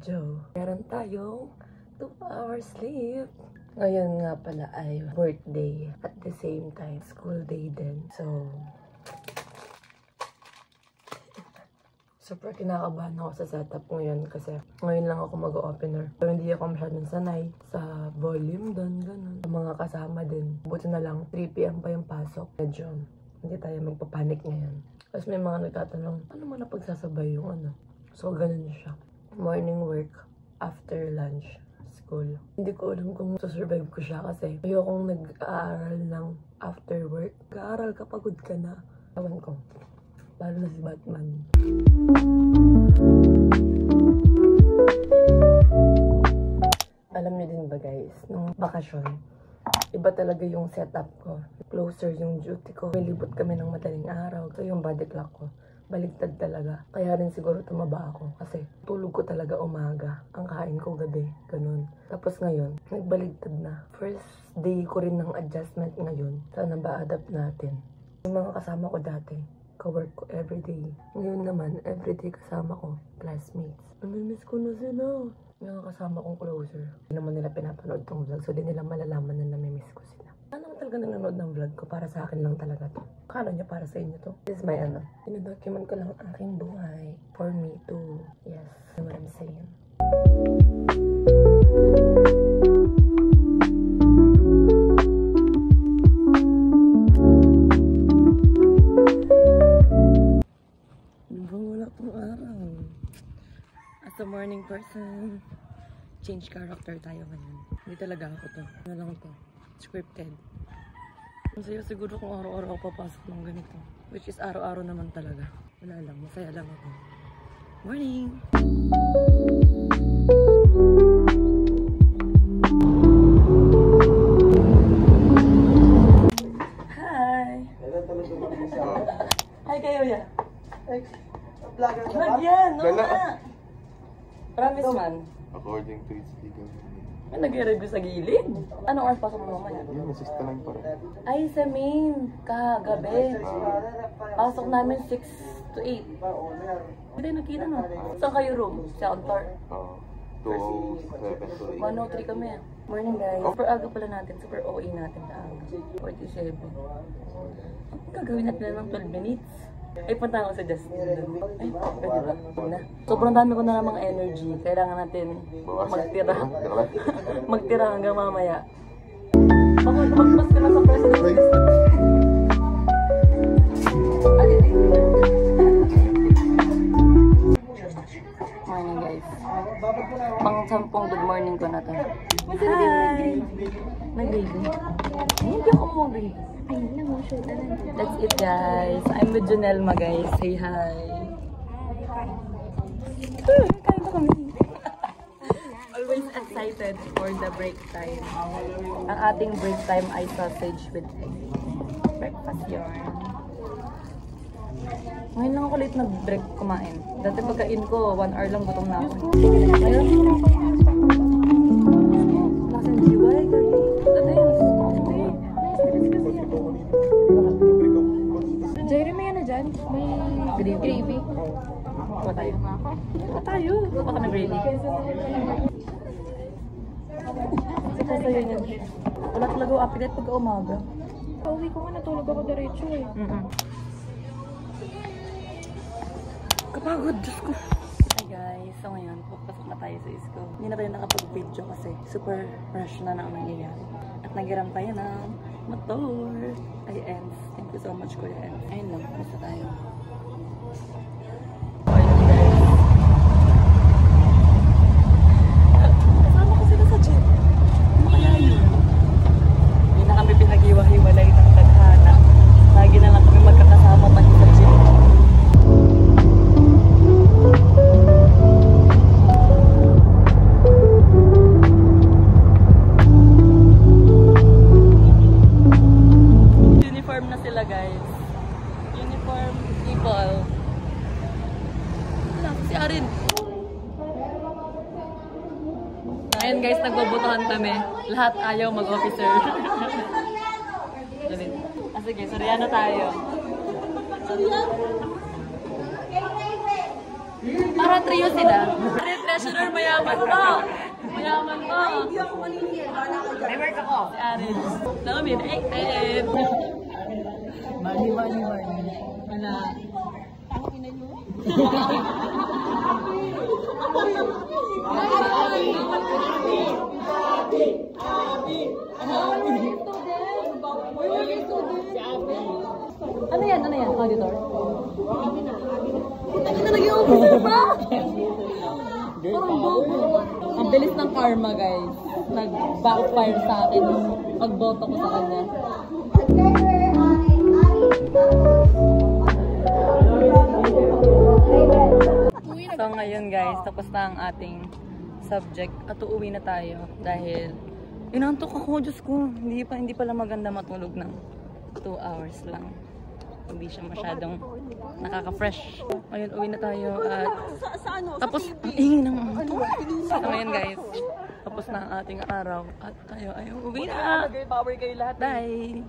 video. Meron tayong 2 hours sleep. Ngayon nga pala ay birthday. At the same time, school day din. So, super kinakabahan ako sa setup ngayon kasi ngayon lang ako mag-opener. So, hindi ako masyadong sanay sa volume doon, ganun. Sa mga kasama din. Buti na lang, 3 PM pa yung pasok. Medyo, hindi tayo magpapanik ngayon. Tapos may mga nagtatanong, ano mo na pagsasabay yung ano? So, ganun siya. Morning work, after lunch, school. Hindi ko alam kung susurvive ko siya kasi ayokong nag-aaral ng after work. Nag-aaral ka, pagod ka na. Ewan ko. Lalo na si Batman. Alam niyo din ba guys, nung bakasyon, iba talaga yung setup ko. Closer yung duty ko. May libot kami ng madaling araw. So yung body clock ko, baligtad talaga. Kaya rin siguro tumaba ako. Kasi tulog ko talaga umaga. Ang kain ko gabi. Ganun. Tapos ngayon, nagbaligtad na. First day ko rin ng adjustment ngayon. Sana ba-adapt natin. Yung mga kasama ko dati, ka-work ko everyday. Ngayon naman, everyday kasama ko, classmates. Namimiss ko na sila. Yung kasama kong closer. Hindi naman nila pinapanood tong vlog, so di nila malalaman na namimiss ko sila. Ano naman talaga nanonood ng vlog ko? Para sa akin lang talaga to. Akala nyo para sa inyo to? This is my ano. Dinodocument ko lang ang aking buhay. For me to, yes, ano what I'm saying. As a morning person, change character tayo ngayon. Hindi talaga ako to. Ano lang to? Scripted. Ang sayo siguro kung araw-araw ako papasok ng ganito. Which is araw-araw naman talaga. Wala lang. Masaya lang ako. Morning! Hi! Hi kayo ya! Lagyan! No nga! Promise man. According to its legal. May nag-review sa gilid. Anong oras pasok mo mamaya? Yun, 69 pa rin. Ay, sa main. Kagabi. Pasok namin 6 to 8. Hindi, nakita no. Saan kayo room? Sa on-tour? 207 to 103 kami. Morning guys. Super aga pala natin. Super OA natin na aga. 47. Gagawin natin na ng 12 minutes. Ay, punta ako sa Justin doon. Ay, pwede ba? Na. Sobrang dami ko na namang energy. Kailangan natin magtira. Magtira hanggang mamaya. Ako, magpas ka na sa president. Morning guys. Pang-sampung good morning ko na to. Hi! Nag-baby. Hindi ako mag-baby. Ayun lang, shoot na lang. That's it guys. I'm with Junelma guys. Say hi. Kain na kami. Always excited for the break time. Ang ating break time ay sausage with egg. Breakfast yarn. Ngayon lang ako late nag-break kumain. Dati pagkain ko, 1 hour lang gutom na ako. Ayun. Lasan jiway. Dati yun. Jerry, may ano dyan? May gravy. Kuha tayo. Kuha tayo. Kuha kami gravy. Kasi sa'yo yun. Wala talaga ang appetite pagka umaga. Pauwi ko nga, natulog ako diretso eh. Kapagod, Diyos ko. Hi guys, so ngayon, pagpasok na tayo sa school. Hindi na tayo nakapag-video kasi super rush na ang nangyayari. At nagiram tayo ng motor. Ay, Ems. Thank you so much, Kuya Ems. Ayun lang, basta tayo. Kasama ko sila sa jeep. Ano kaya yun? Hindi na kami pinag-iwa-hiwalay ng tadhana. Lagi na lang kami magkakasama pati sa jeep. Uniform na sila guys. Uniform people. Wala, si Arin. Ayun guys, nagbobotohan kami. Lahat ayaw mag-officer. Sige, Soriano tayo. Para trio sila. treasurer, mayaman to. Mayaman to. Hindi ako maniningil. Wala ko dyan. May work ako. Si Aris. Nominated. Money. Wala. Ano yan? Auditor? Parang bobo. Ang bilis ng karma, guys. Nag-backfire sa akin yung pagboto ko sa kanya. So ngayon guys, tapos na ang ating subject at uuwi na tayo dahil inantok ako, Diyos ko. Hindi pala maganda matulog ng 2 hours lang. Hindi siya masyadong nakaka-fresh. Ngayon uwi na tayo at tapos ang ingin ng so ngayon guys, tapos na ang ating araw at tayo ay uuwi na. Power kayo lahat. Bye!